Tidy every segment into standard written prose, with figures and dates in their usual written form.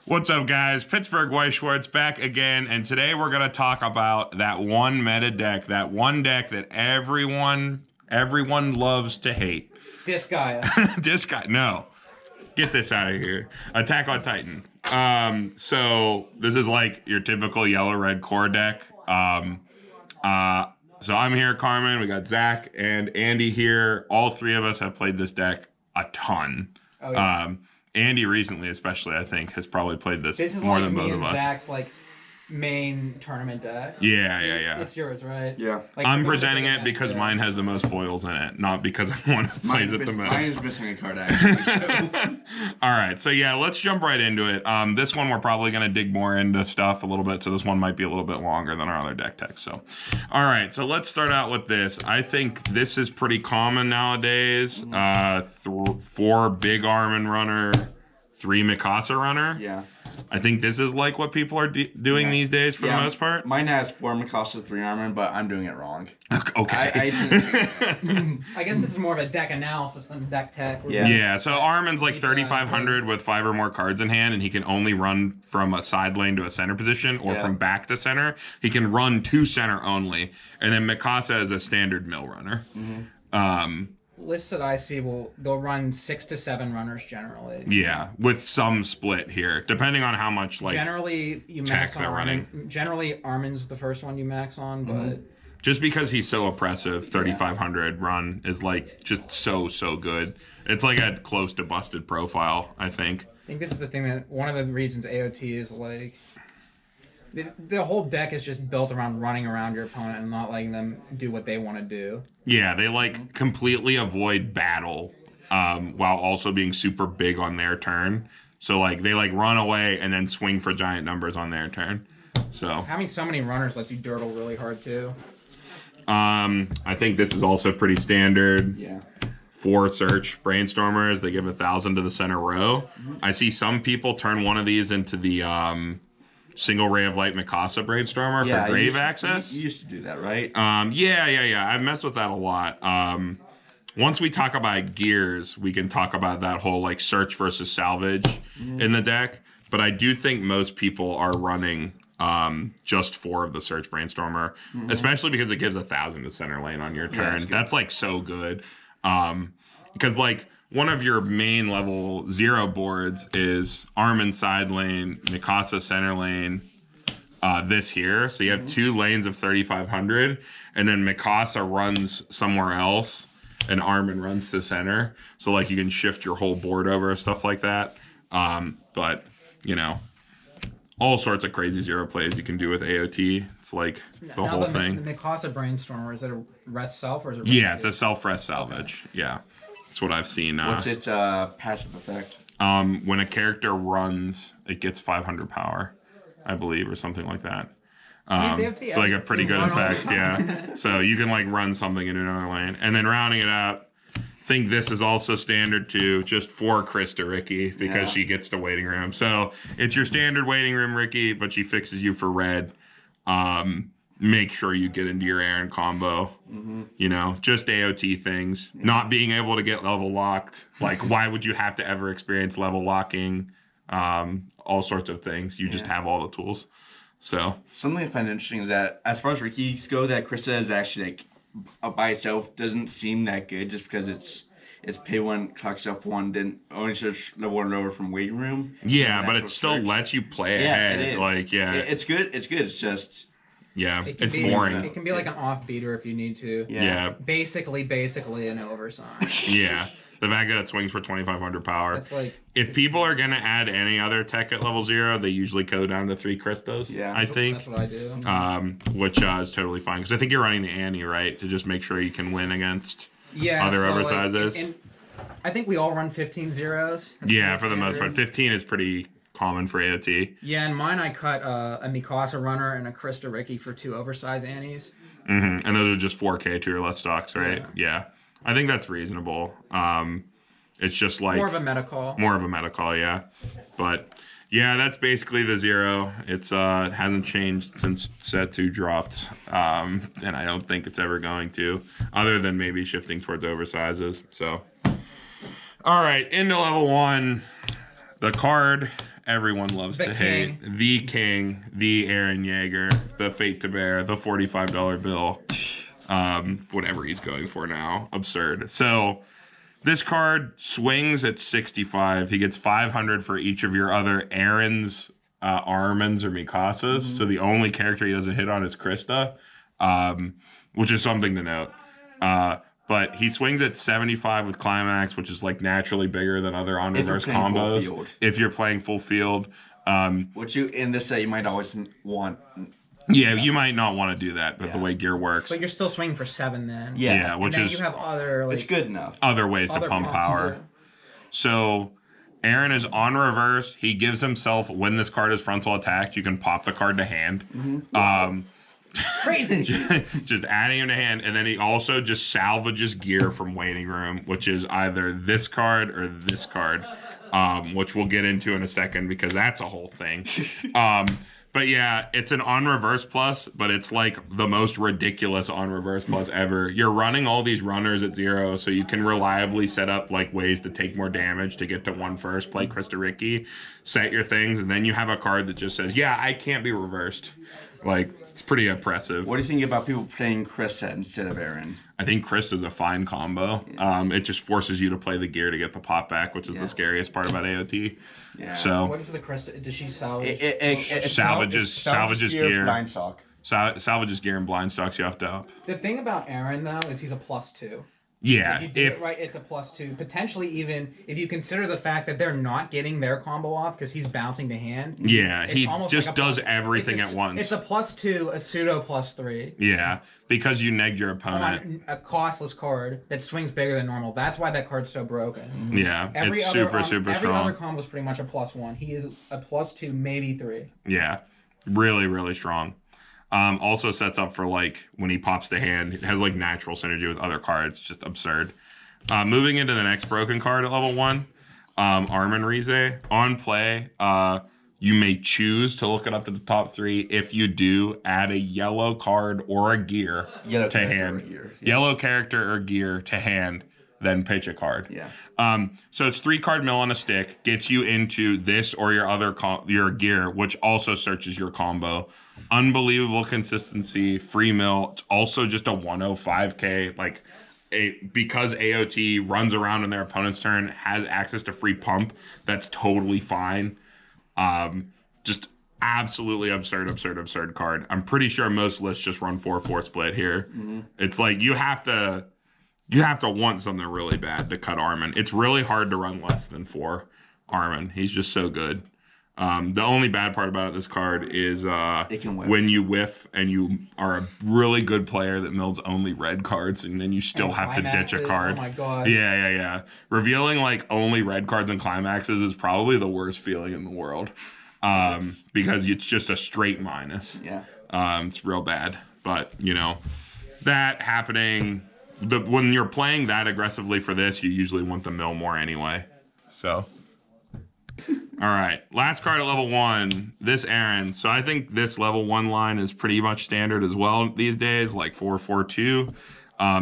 What's up, guys? Pittsburgh White Schwartz back again, and today we're going to talk about that one meta deck, that one deck that everyone loves to hate. Disgaea. Disgaea. No. Get this out of here. Attack on Titan. So this is like your typical yellow-red core deck. So I'm here, Carmen. We got Zach and Andy here. All three of us have played this deck a ton. Oh, yeah. Andy recently, especially, I think, has probably played this This is more like than me both and of us. Zach's main tournament deck. Yeah. It's yours, right? Yeah. I'm presenting it because mine has the most foils in it, not because I'm the one who plays it the most. Mine is missing a card, actually. So. All right, so yeah, let's jump right into it. This one we're probably going to dig more into stuff a little bit, so this one might be a little bit longer than our other deck text. So, all right, so let's start out with this. I think this is pretty common nowadays. 4 big Armin runner, 3 Mikasa runner. Yeah. I think this is like what people are doing these days for the most part. Mine has 4 Mikasa, 3 Armin, but I'm doing it wrong. Okay. I guess this is more of a deck analysis than deck tech. Yeah, so Armin's like 3,500 with 5 or more cards in hand, and he can only run from a side lane to a center position or from back to center. He can run to center only. And then Mikasa is a standard mill runner. Lists that I see they'll run 6 to 7 runners generally. Yeah, with some split here, depending on how much generally you max on running. Generally, Armin's the first one you max on, but just because he's so oppressive, 3,500 run is like just so good. It's like a close to busted profile, I think. I think this is the thing that one of the reasons AOT is like the whole deck is just built around running around your opponent and not letting them do what they want to do. Yeah, they like completely avoid battle while also being super big on their turn. So like they like run away and then swing for giant numbers on their turn. So having so many runners lets you dirtle really hard too. I think this is also pretty standard. Yeah. 4 search brainstormers, they give 1,000 to the center row. I see some people turn one of these into the single ray of light Mikasa brainstormer for grave access. You used to do that, right? Yeah. I've messed with that a lot. Once we talk about gears, we can talk about that whole like search versus salvage in the deck. But I do think most people are running just 4 of the search brainstormer, especially because it gives 1,000 to center lane on your turn. Yeah, that's like so good. Because like one of your main level 0 boards is Armin side lane, Mikasa center lane, this here. So you have 2 lanes of 3,500, and then Mikasa runs somewhere else, and Armin runs to center. So like you can shift your whole board over, stuff like that. But you know, all sorts of crazy 0 plays you can do with AOT. It's like the whole thing. The Mikasa brainstormer, is it a rest self or is it? It's a self rest salvage. Okay. Yeah. That's what I've seen. What's its passive effect? When a character runs, it gets 500 power, I believe, or something like that. It's like a pretty good effect, yeah. So you can like run something into another lane. And then rounding it out, I think this is also standard too, just for Krista Ricky, because she gets the waiting room. So it's your standard waiting room Ricky, but she fixes you for red. Make sure you get into your Aaron combo. You know, just AOT things. Not being able to get level locked. Like, why would you have to ever experience level locking? All sorts of things. You just have all the tools. So something I find interesting is that as far as Ricky's go, that Krista is actually like by itself doesn't seem that good just because it's pay 1, clock self 1, then only search level 1 over from waiting room. Yeah, but it still lets you play ahead. It is. Like, it's good. It's good. It's just. Yeah, it's boring. It can be like an off beater if you need to. Yeah. Basically an oversized. Yeah. The fact that it swings for 2,500 power. It's like, if people are going to add any other tech at level 0, they usually go down to 3 Krystas, I think. That's what I do. Which is totally fine. Because I think you're running the Annie, right? To just make sure you can win against other oversizes. Like, I think we all run 15 zeros. Yeah, for the most part. 15 is pretty common for AOT. Yeah, and mine I cut a Mikasa runner and a Krista Ricky for 2 oversized Annies. And those are just 4K 2 or less stocks, right? Yeah. I think that's reasonable. It's just like more of a meta call. Yeah. But yeah, that's basically the 0. It hasn't changed since set 2 dropped. And I don't think it's ever going to, other than maybe shifting towards oversizes. So all right, into level 1. The card everyone loves The to king. hate. The king, the Aaron Yeager, the fate to bear, the $45 bill. Whatever he's going for now. Absurd. So this card swings at 65. He gets 500 for each of your other Aaron's, Armin's, or Mikasa's. So the only character he doesn't hit on is Krista, which is something to note. But he swings at 75 with Climax, which is like naturally bigger than other on reverse combos. If you're playing full field. Which you in this set you might always want. Yeah, you might not want to do that, but the way gear works. But you're still swinging for 7 then. Yeah, which and then is you have other it's good enough. Other ways to pump power. So Aaron is on reverse. He gives himself, when this card is frontal attacked, you can pop the card to hand. Crazy. Just adding him to hand, and then he also just salvages gear from waiting room, which is either this card or this card, which we'll get into in a second because that's a whole thing. But yeah, it's an on reverse plus, but it's like the most ridiculous on reverse plus ever. You're running all these runners at 0, so you can reliably set up like ways to take more damage to get to 1 first, play Krista Ricky, set your things, and then you have a card that just says, yeah, I can't be reversed. Like, it's pretty oppressive. What do you think about people playing Krista instead of Aaron? I think Krista's a fine combo. It just forces you to play the gear to get the pop back, which is the scariest part about AOT. Yeah. So What is the Krista? Does she salvage? It salvages gear. Blind stock. Salvages gear and blind stocks you have to up. The thing about Aaron though is he's a +2. Yeah, If you do it right, it's a +2. Potentially even if you consider the fact that they're not getting their combo off because he's bouncing to hand. Yeah, it's he almost just like does everything at once. It's a +2, a pseudo +3. Yeah, because you negged your opponent. On a costless card that swings bigger than normal. That's why that card's so broken. Yeah, it's super strong. Every other combo is pretty much a +1. He is a +2, maybe 3. Yeah, really, really strong. Also sets up for like when he pops the hand, it has like natural synergy with other cards. Just absurd. Moving into the next broken card at level 1, Armin Rize. On play, you may choose to look it up to the top 3. If you do, add a yellow card or a gear to hand. Yellow character or gear to hand, then pitch a card. Yeah. So it's 3 card mill on a stick, gets you into this or your other your gear, which also searches your combo. Unbelievable consistency, free mill. It's also just a 105k. Like, because AOT runs around in their opponent's turn, has access to free pump. That's totally fine. Just absolutely absurd card. I'm pretty sure most lists just run 4/4 split here. It's like you have to want something really bad to cut Armin. It's really hard to run less than 4 Armin. He's just so good. The only bad part about this card is when you whiff and you are a really good player that mills only red cards, and then you still have to ditch a card. Oh my god. Yeah. Revealing like only red cards and climaxes is probably the worst feeling in the world. Because it's just a straight minus. Yeah. It's real bad. But, that happening, when you're playing that aggressively for this, you usually want the mill more anyway. So, all right. Last card at level 1, this Aaron. So I think this level 1 line is pretty much standard as well these days, like 4/4/2.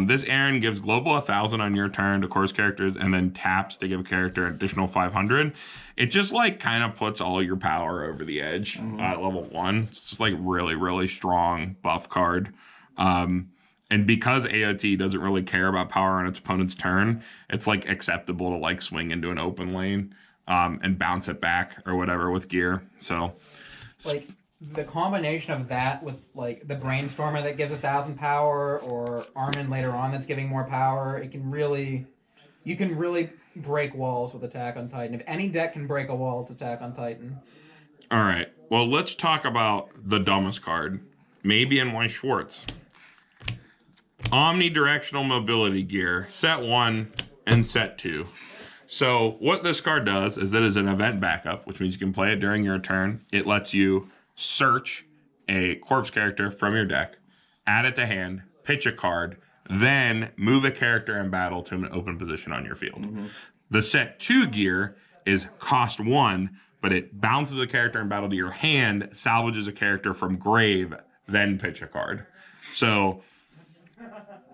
This Aaron gives global 1,000 on your turn to course characters and then taps to give a character an additional 500. It just like kind of puts all your power over the edge at level 1. It's just like really, really strong buff card. And because AOT doesn't really care about power on its opponent's turn, it's like acceptable to like swing into an open lane and bounce it back or whatever with gear. So like the combination of that with like the Brainstormer that gives 1,000 power, or Armin later on that's giving more power, you can really break walls with Attack on Titan. If any deck can break a wall, it's Attack on Titan. All right. Well, let's talk about the dumbest card, maybe in White Schwartz. Omnidirectional mobility gear, set 1 and set 2. So what this card does is it is an event backup, which means you can play it during your turn. It lets you search a corpse character from your deck, add it to hand, pitch a card, then move a character in battle to an open position on your field. The set 2 gear is cost 1, but it bounces a character in battle to your hand, salvages a character from grave, then pitch a card. So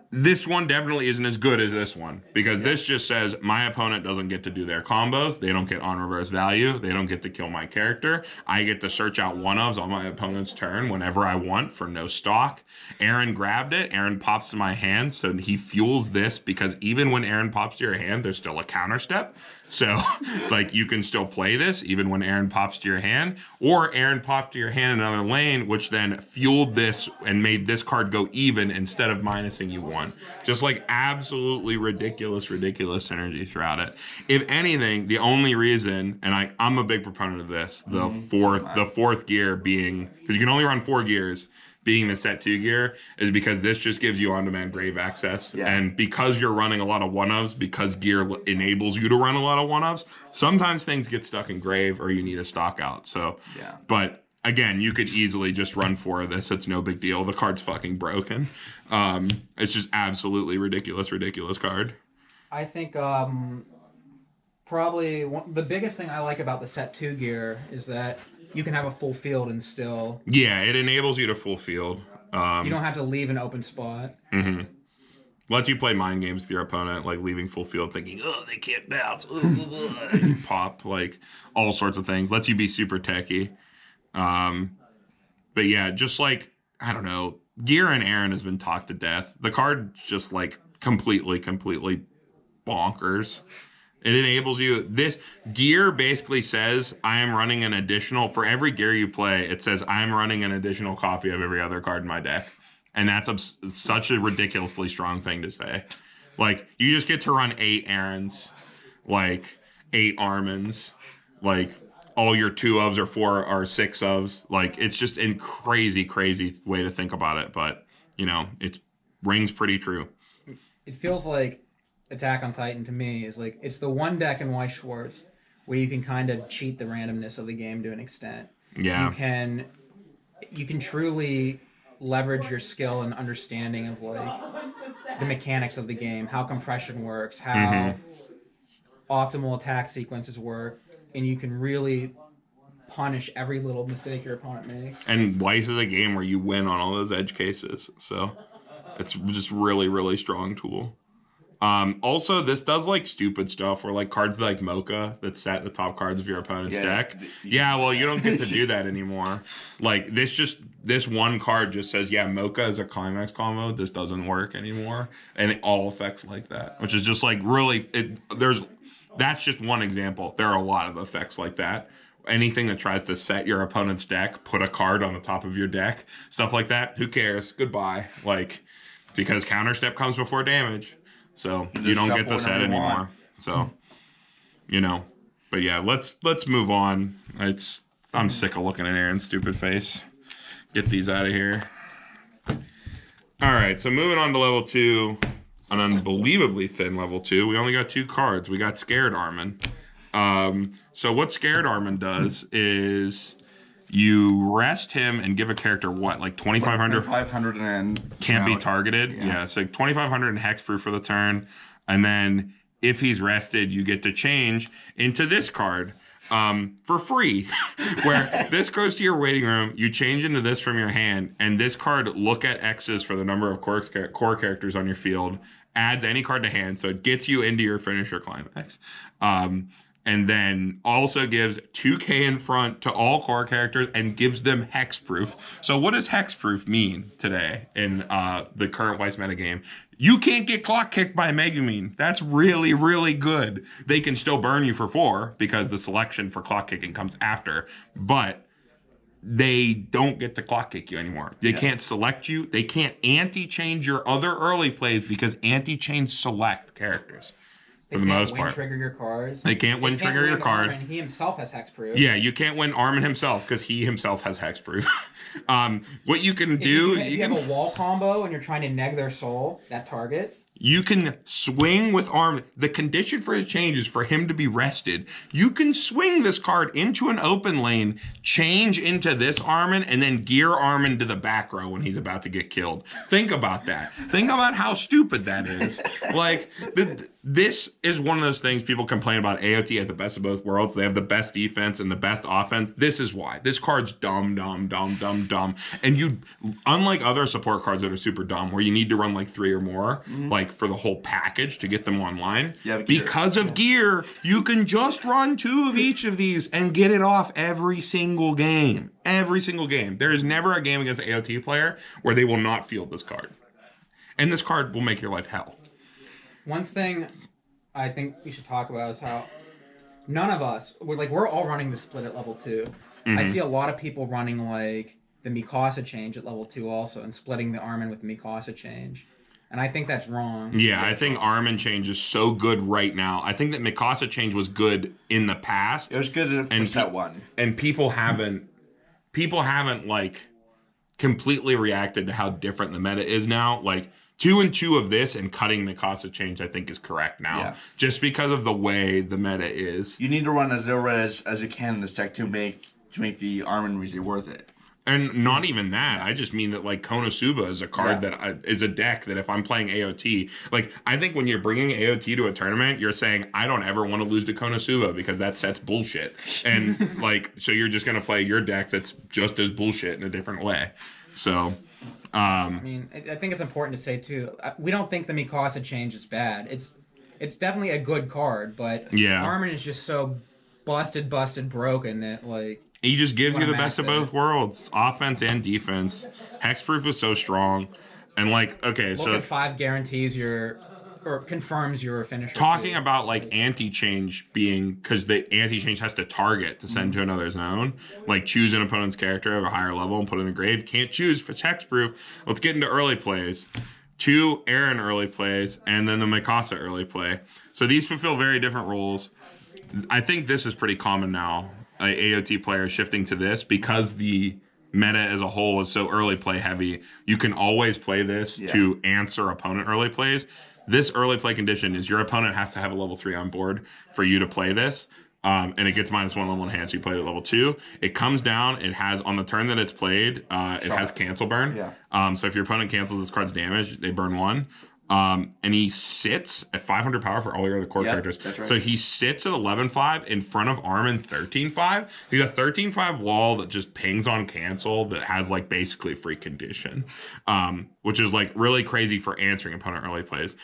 This one definitely isn't as good as this one because this just says my opponent doesn't get to do their combos. They don't get on reverse value. They don't get to kill my character. I get to search out one-ofs on my opponent's turn whenever I want for no stock. Aaron grabbed it. Aaron pops to my hand, so he fuels this because even when Aaron pops to your hand, there's still a counter step. So, like, you can still play this even when Aaron pops to your hand, or Aaron popped to your hand in another lane, which then fueled this and made this card go even instead of minusing you one. Just like absolutely ridiculous synergy throughout it. If anything, the only reason, and I'm a big proponent of this, the fourth gear being, because you can only run 4 gears, being the set 2 gear is because this just gives you on-demand grave access. Yeah. And because you're running a lot of one-ofs, because gear enables you to run a lot of one-ofs, sometimes things get stuck in grave or you need a stock out. So, yeah. But again, you could easily just run 4 of this. It's no big deal. The card's fucking broken. It's just absolutely ridiculous card. I think probably the biggest thing I like about the set 2 gear is that you can have a full field and still... Yeah, it enables you to full field. You don't have to leave an open spot. Mm-hmm. Lets you play mind games with your opponent, like leaving full field thinking, oh, they can't bounce. And you pop, like, all sorts of things. Lets you be super techy. But yeah, just like, I don't know, Gear and Aaron has been talked to death. The card's just, like, completely bonkers. It enables you. This gear basically says I am running an additional, for every gear you play, it says I am running an additional copy of every other card in my deck. And that's such a ridiculously strong thing to say. Like, you just get to run 8 Aarons, like 8 Armins, like all your 2-ofs or 4 or 6-ofs. Like, it's just a crazy way to think about it. But, you know, it rings pretty true. It feels like Attack on Titan to me is like it's the one deck in Weiss Schwarz where you can kind of cheat the randomness of the game to an extent. Yeah. You can truly leverage your skill and understanding of like the mechanics of the game, how compression works, how optimal attack sequences work, and you can really punish every little mistake your opponent makes. And Weiss is a game where you win on all those edge cases, so it's just really strong tool. Also, this does like stupid stuff where like cards like Mocha that set the top cards of your opponent's deck. Yeah, well, you don't get to do that anymore. Like this one card just says, yeah, Mocha is a Climax combo. This doesn't work anymore. And it all effects like that, which is just like really, that's just one example. There are a lot of effects like that. Anything that tries to set your opponent's deck, put a card on the top of your deck, stuff like that. Who cares? Goodbye. Like, because counter step comes before damage. So you don't get the set anymore. So, you know, but yeah, let's move on. I'm sick of looking at Aaron's stupid face. Get these out of here. All right, so moving on to level 2, an unbelievably thin level 2. We only got 2 cards. We got Scared Armin. So what Scared Armin does is you rest him and give a character what, like 2,500? 2,500 and can't be targeted. Yeah, so 2,500 and hexproof for the turn. And then if he's rested, you get to change into this card for free. Where this goes to your waiting room, you change into this from your hand, and this card, look at X's for the number of core characters on your field, adds any card to hand, so it gets you into your finisher Climax. And then also gives 2k in front to all core characters and gives them hexproof. So what does hexproof mean today in the current Weiss metagame? You can't get clock kicked by a Megumin. That's really good. They can still burn you for 4 because the selection for clock kicking comes after. But they don't get to clock kick you anymore. They can't select you. They can't anti-change your other early plays because anti-change select characters. For the most part. Trigger your cards. They can't win trigger your card. Armin. He himself has hexproof. Yeah, you can't win Armin himself because he himself has hexproof. What you can do... If you have a wall combo and you're trying to neg their soul, that targets. You can swing with Armin. The condition for his change is for him to be rested. You can swing this card into an open lane, change into this Armin, and then gear Armin to the back row when he's about to get killed. Think about that. Think about how stupid that is. Like... This is one of those things people complain about. AOT has the best of both worlds. They have the best defense and the best offense. This is why. This card's dumb. And you, unlike other support cards that are super dumb, where you need to run like 3 or more, like for the whole package to get them online, because of gear, you can just run 2 of each of these and get it off every single game. Every single game. There is never a game against an AOT player where they will not field this card. And this card will make your life hell. One thing I think we should talk about is how none of us, we're all running the split at level 2. I see a lot of people running like the Mikasa change at level 2 also, and splitting the Armin with the Mikasa change. And I think that's wrong. Yeah, I think Armin change is so good right now. I think that Mikasa change was good in the past. It was good for set 1. And people haven't like completely reacted to how different the meta is now. Like 2 and 2 of this and cutting Mikasa change, I think, is correct now. Just because of the way the meta is. You need to run as low res as you can in this deck to make the Armin Rize worth it. And not even that. I just mean that like Konosuba is a card that is a deck that if I'm playing AOT, like I think when you're bringing AOT to a tournament, you're saying I don't ever want to lose to Konosuba because that set's bullshit. And like so you're just gonna play your deck that's just as bullshit in a different way. So. I mean, I think it's important to say too. We don't think the Mikasa change is bad. It's definitely a good card, but Armin is just so busted, broken that like he just gives you the best of both worlds, offense and defense. Hexproof is so strong, and like Look at 5 guarantees or confirms your finisher. Talking about like anti-change being, because the anti-change has to target to send to another zone, like choose an opponent's character of a higher level and put it in a grave. Can't choose if it's hexproof. Let's get into early plays. 2 Aaron early plays, and then the Mikasa early play. So these fulfill very different roles. I think this is pretty common now. AOT players shifting to this because the meta as a whole is so early play heavy. You can always play this to answer opponent early plays. This early play condition is your opponent has to have a level 3 on board for you to play this. And it gets -1 level enhanced. You play it at level 2. It comes down. It has, on the turn that it's played, it has cancel burn. So if your opponent cancels this card's damage, they burn 1. And he sits at 500 power for all your other core characters. That's right. So he sits at 11.5 in front of Armin 13.5. He's a 13.5 wall that just pings on cancel that has like basically free condition, which is like really crazy for answering opponent early plays.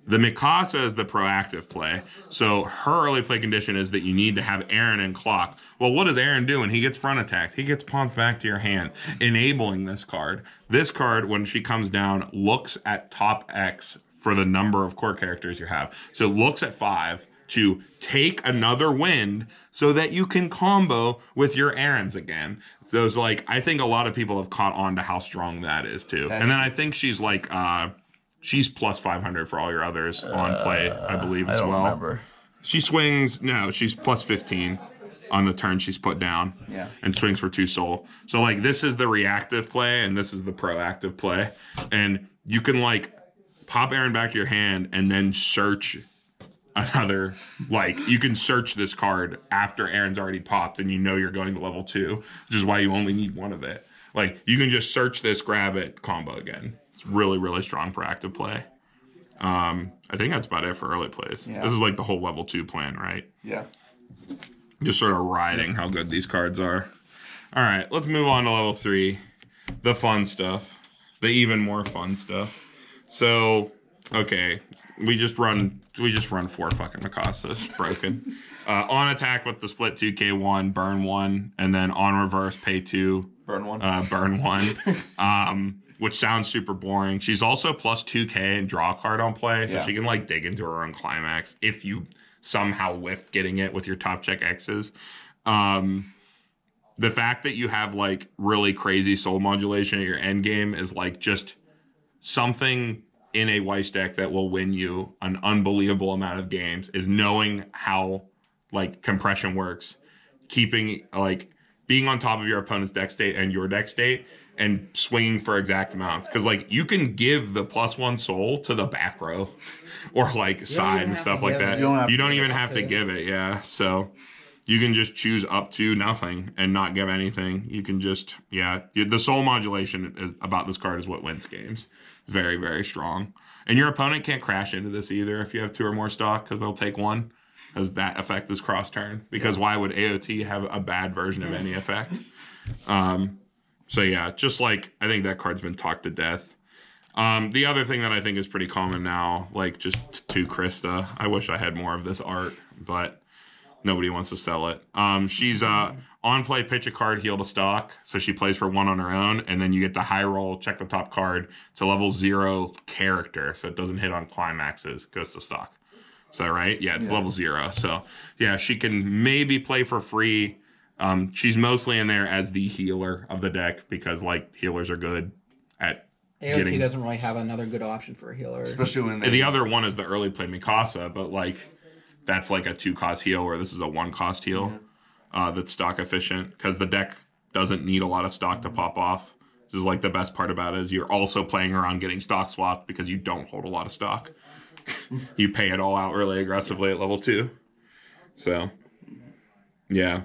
The Mikasa is the proactive play. So her early play condition is that you need to have Aaron and clock. Well, what does Aaron do when he gets front attacked? He gets pumped back to your hand, enabling this card. This card, when she comes down, looks at top X for the number of core characters you have. So it looks at 5 to take another wind so that you can combo with your Aarons again. So it's like, I think a lot of people have caught on to how strong that is too. And then I think she's like, she's plus 500 for all your others on play, I believe, as well. I don't remember. She swings, no, she's plus 15 on the turn she's put down. And swings for 2 soul. So, like, this is the reactive play, and this is the proactive play. And you can, like, pop Aaron back to your hand and then search another, like, you can search this card after Aaron's already popped and you know you're going to level 2, which is why you only need 1 of it. Like, you can just search this, grab it, combo again. It's really, really strong proactive play. I think that's about it for early plays. This is like the whole level 2 plan, right? Just sort of riding how good these cards are. All right, let's move on to level 3. The fun stuff. The even more fun stuff. So, okay, we just run 4 fucking Mikasas. Broken. On attack with the split 2k1, burn 1, and then on reverse, pay 2. Burn 1. Burn 1. Which sounds super boring. She's also plus 2k and draw a card on play, so she can like dig into her own climax if you somehow whiffed getting it with your top check X's. The fact that you have like really crazy soul modulation at your end game is like just something in a Weiss deck that will win you an unbelievable amount of games, is knowing how like compression works, keeping like being on top of your opponent's deck state and your deck state, and swinging for exact amounts. Because, like, you can give the +1 soul to the back row or, like, side and stuff like that. You don't even have to give it, So you can just choose up to nothing and not give anything. You can just, the soul modulation is, about this card is what wins games. very, very strong. And your opponent can't crash into this either if you have 2 or more stock, because they'll take 1, because that effect is cross turn. Because why would AOT have a bad version of any effect? So yeah, just like I think that card's been talked to death. The other thing that I think is pretty common now, like just to Krista. I wish I had more of this art, but nobody wants to sell it. She's on play, pitch a card, heal to stock. So she plays for 1 on her own, and then you get the high roll, check the top card. It's a level 0 character, so it doesn't hit on climaxes, goes to stock. Is that right? Yeah, it's level 0. So yeah, she can maybe play for free. She's mostly in there as the healer of the deck because like healers are good at AOT doesn't really have another good option for a healer. Especially when the other one is the early play Mikasa, but like that's like a 2-cost heal, where this is a 1-cost heal that's stock efficient because the deck doesn't need a lot of stock to pop off. This is like the best part about it is you're also playing around getting stock swapped because you don't hold a lot of stock. You pay it all out really aggressively at level 2. So, yeah.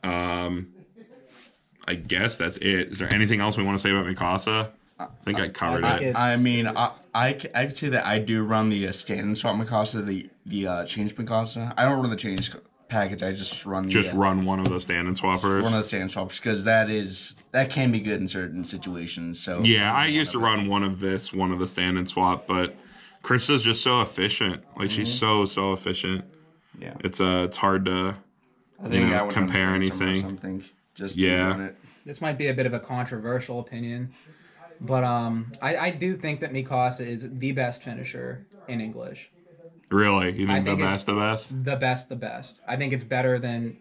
I guess that's it. Is there anything else we want to say about Mikasa? I think I covered it. I mean, I could say that I do run the stand and swap Mikasa, the change Mikasa. I don't run the change package. I just run run one of the stand and swappers. One of the stand swappers because that can be good in certain situations. So yeah, I used to run one of the stand and swap, but Krista's just so efficient. Like she's so efficient. Yeah, it's hard to compare anything. Something just to run it. This might be a bit of a controversial opinion, but I do think that Mikasa is the best finisher in English. Really? You think the best? The best. I think it's better than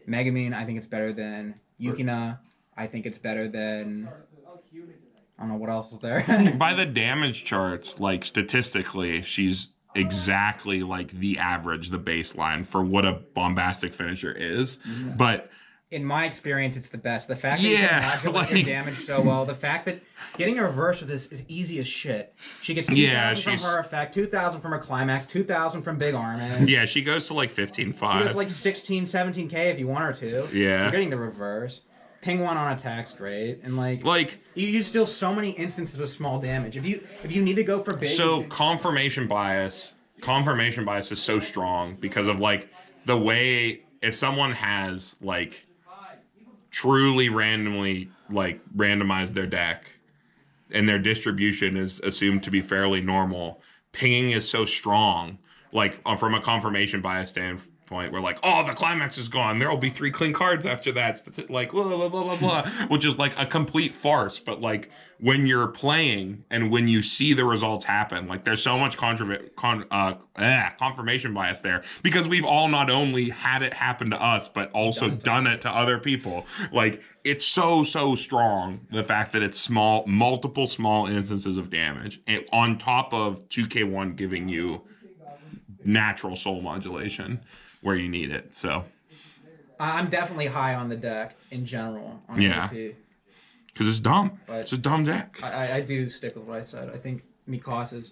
Megamine. I think it's better than Yukina. I think it's better than... I don't know what else is there. By the damage charts, like statistically, she's exactly like the average, the baseline for what a bombastic finisher is. Mm-hmm. But in my experience, it's the best. The fact that you can modulate your damage so well, the fact that getting a reverse with this is easy as shit. She gets 2,000 from her effect, 2,000 from her climax, 2,000 from Big Armin. Yeah, she goes to like 15.5. She goes like 16, 17k if you want her to. Yeah. You're getting the reverse. Ping 1 on attack's great, and like you steal so many instances of small damage. If you need to go for big, so confirmation bias is so strong because of like the way if someone has like truly randomly like randomized their deck and their distribution is assumed to be fairly normal, pinging is so strong. Like from a confirmation bias standpoint, we're like, oh, the climax is gone. There will be 3 clean cards after that. It's like blah blah blah blah blah, which is like a complete farce. But like when you're playing and when you see the results happen, like there's so much confirmation bias there because we've all not only had it happen to us but also done it to other people. Like it's so strong, the fact that it's multiple small instances of damage and on top of 2K1 giving you natural soul modulation where you need it. So I'm definitely high on the deck in general on AOT. Because it's dumb. It's a dumb deck. I do stick with what I said. I think Mikasa's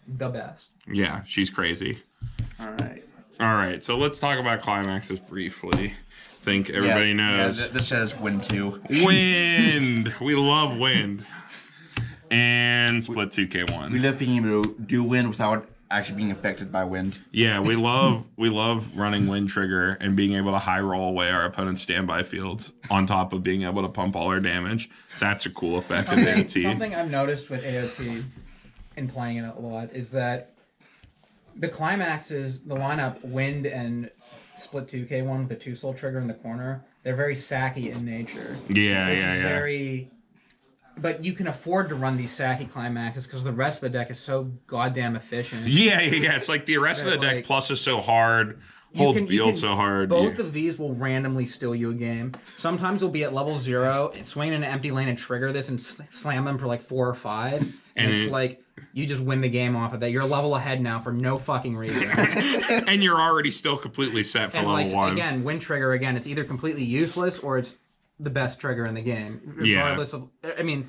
the best. Yeah, she's crazy. All right, so let's talk about climaxes briefly. I think everybody knows. Yeah, this says wind too. Wind! We love wind. And split 2K1. We love being able to do wind without actually being affected by wind. Yeah, we love running wind trigger and being able to high roll away our opponent's standby fields on top of being able to pump all our damage. That's a cool effect of AOT. Something I've noticed with AOT in playing it a lot is that the climaxes, the lineup, wind and split 2K1 with the 2-soul trigger in the corner, they're very sacky in nature. Yeah. But you can afford to run these sacky climaxes because the rest of the deck is so goddamn efficient. Yeah. It's like the rest of the deck plus is so hard, holds field so hard. Both of these will randomly steal you a game. Sometimes they'll be at level 0, swing in an empty lane and trigger this and slam them for like 4 or 5. And it's like, you just win the game off of that. You're a level ahead now for no fucking reason. And you're already still completely set for level 1. Again, wind trigger, it's either completely useless or it's the best trigger in the game. Regardless of, I mean,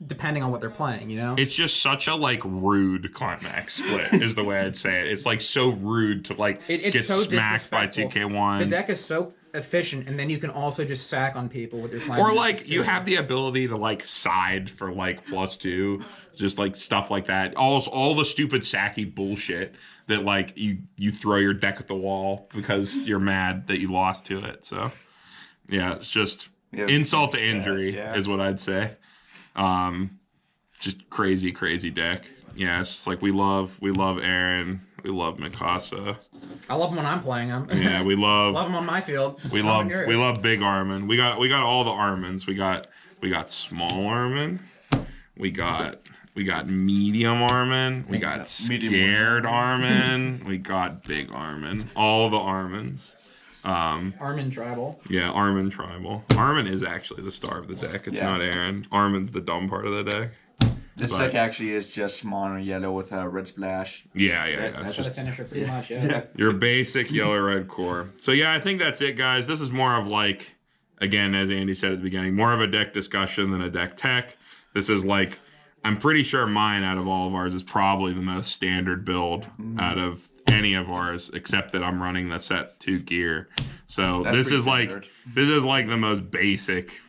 depending on what they're playing, you know? It's just such a like rude climax split is the way I'd say it. It's like so rude to like get so smacked by disrespectful. 2K1. The deck is so efficient, and then you can also just sack on people with your climax. Or like you have the ability to like side for like +2, just like stuff like that. All the stupid sacky bullshit that like you throw your deck at the wall because you're mad that you lost to it. So yeah, it's just insult to injury is what I'd say. Just crazy deck. Yeah, it's just like we love Aaron, we love Mikasa. I love them when I'm playing them. Yeah, we love them on my field. We love big Armin. We got all the Armins. We got small Armin. We got medium Armin. We got scared Armin. We got big Armin. All the Armins. Armin Tribal. Yeah, Armin Tribal. Armin is actually the star of the deck. It's not Aaron. Armin's the dumb part of the deck. This deck actually is just mono yellow with a red splash. Yeah. That's just the finisher pretty much, yeah. Your basic yellow-red core. So yeah, I think that's it, guys. This is more of like, again, as Andy said at the beginning, more of a deck discussion than a deck tech. This is like, I'm pretty sure mine out of all of ours is probably the most standard build out of any of ours, except that I'm running the set 2 gear. So this is like the most basic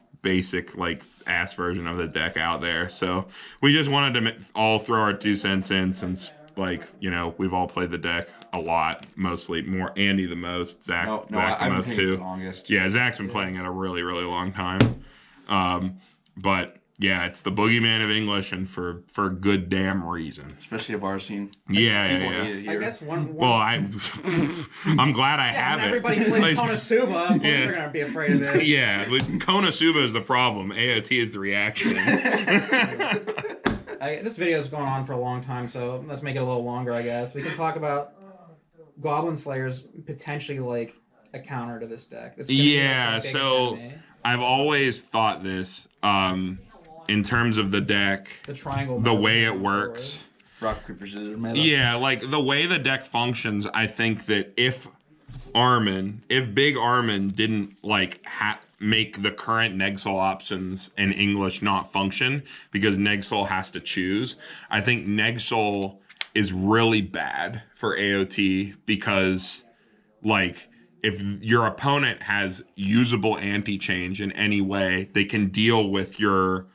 like ass version of the deck out there. So we just wanted to all throw our 2 cents in, since like, you know, we've all played the deck a lot, mostly more Andy the most, Zach the most too. Yeah, Zach's been playing it a really long time. But yeah, it's the boogeyman of English, and for good damn reason. Especially of our scene. Yeah. I guess one. Well, I'm glad I have it. Everybody plays Konosuba. Of course they're gonna be afraid of it. Yeah, Konosuba is the problem. AOT is the reaction. This video is going on for a long time, so let's make it a little longer, I guess. We can talk about Goblin Slayers potentially like a counter to this deck. So I've always thought this. In terms of the deck, the triangle, the way it works, rock paper scissors meta. Yeah, like the way the deck functions, I think that if big Armin didn't like make the current Negsol options in English not function, because Negsol has to choose, I think Negsol is really bad for AOT, because like if your opponent has usable anti-change in any way, they can deal with your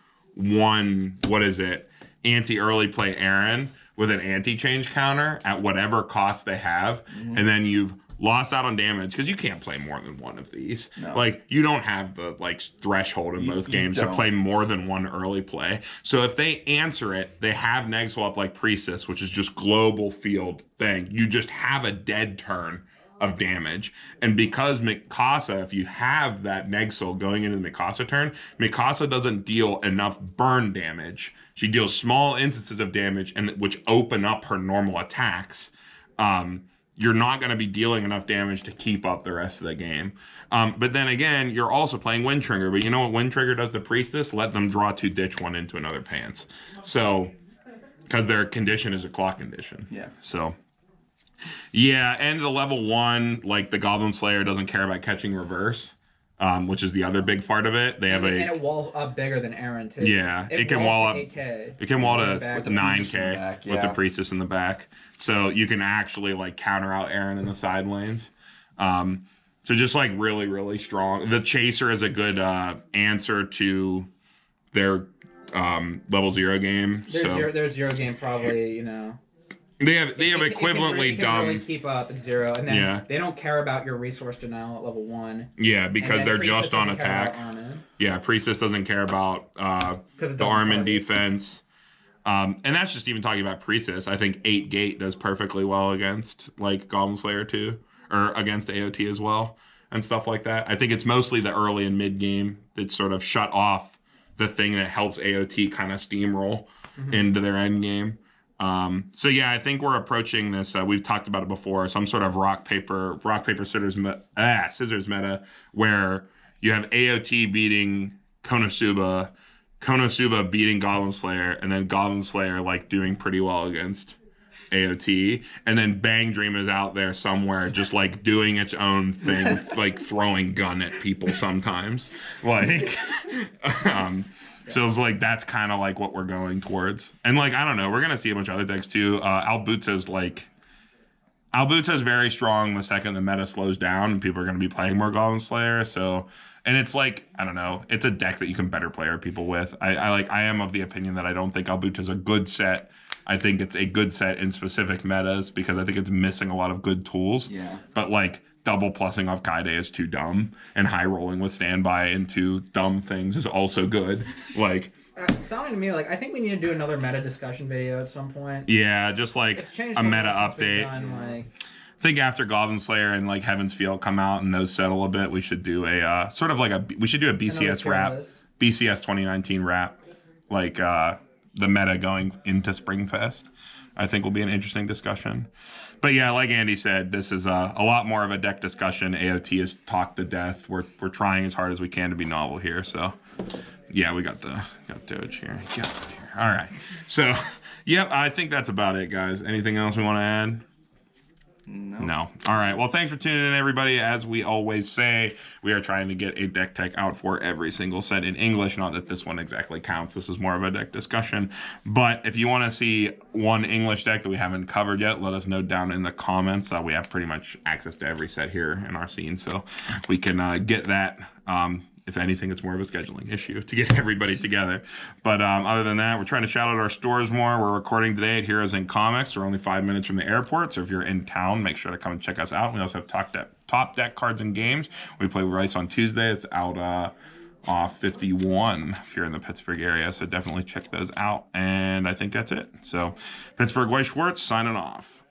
anti-early play Aaron with an anti-change counter at whatever cost they have, and then you've lost out on damage, because you can't play more than one of these. No. Like, you don't have the like threshold in both games to play more than one early play. So if they answer it, they have neg swap like Priestess, which is just global field thing. You just have a dead turn of damage. And because Mikasa, if you have that Negsol going into the Mikasa turn, Mikasa doesn't deal enough burn damage. She deals small instances of damage, and which open up her normal attacks. You're not going to be dealing enough damage to keep up the rest of the game. But then again, you're also playing Wind Trigger. But you know what Wind Trigger does to Priestess? Let them draw 2, ditch 1 into another pants. So, because their condition is a clock condition. Yeah. So... yeah, and the level 1, like the Goblin Slayer doesn't care about catching reverse, which is the other big part of it. They have and it walls up bigger than Aaron too. Yeah, it can wall up. 8K. It can wall to 9K with the Priestess in the back, so you can actually like counter out Aaron in the side lanes. So just like really strong. The Chaser is a good answer to their level 0 game. Their 0 game probably, you know. They have equivalently dumb. Really keep up at 0, and then they don't care about your resource denial at level 1. Yeah, because they're just on attack. Yeah, Priestess doesn't care about the Armin defense. And that's just even talking about Priestess. I think 8 Gate does perfectly well against like Goblin Slayer 2, or against AOT as well, and stuff like that. I think it's mostly the early and mid game that sort of shut off the thing that helps AOT kind of steamroll into their end game. So yeah, I think we're approaching this. We've talked about it before. Some sort of rock paper scissors meta, where you have AOT beating Konosuba beating Goblin Slayer, and then Goblin Slayer like doing pretty well against AOT, and then Bang Dream is out there somewhere just like doing its own thing, like throwing gun at people sometimes, like. So it's like that's kind of like what we're going towards. And like I don't know, we're gonna see a bunch of other decks too. Albuta's very strong the second the meta slows down and people are gonna be playing more Goblin Slayer. So and it's like I don't know, it's a deck that you can better player people with. I am of the opinion that I don't think Albuta's a good set. I think it's a good set in specific metas because I think it's missing a lot of good tools. Yeah. But like double plussing off Kaide is too dumb, and high rolling with standby into dumb things is also good. Like sounding to me like I think we need to do another meta discussion video at some point. yeah, just like a meta update. Like, I think after Goblin Slayer and like Heaven's Field come out and those settle a bit, we should do a sort of like we should do a BCS wrap, BCS 2019 wrap, like the meta going into Springfest. I think will be an interesting discussion. But yeah, like Andy said, this is a lot more of a deck discussion. AOT is talked to death. We're trying as hard as we can to be novel here. So yeah, we got Doge here. Get out of here. All right. So yep, I think that's about it, guys. Anything else we want to add? No. All right. Well, thanks for tuning in, everybody. As we always say, we are trying to get a deck tech out for every single set in English. Not that this one exactly counts. This is more of a deck discussion. But if you want to see one English deck that we haven't covered yet, let us know down in the comments. We have pretty much access to every set here in our scene, so we can get that. If anything, it's more of a scheduling issue to get everybody together. But other than that, we're trying to shout out our stores more. We're recording today at Heroes and Comics. We're only 5 minutes from the airport, so if you're in town, make sure to come and check us out. We also have top deck cards and games. We play Rice on Tuesday. It's out off 51 if you're in the Pittsburgh area, so definitely check those out. And I think that's it. So Pittsburgh White Schwartz signing off.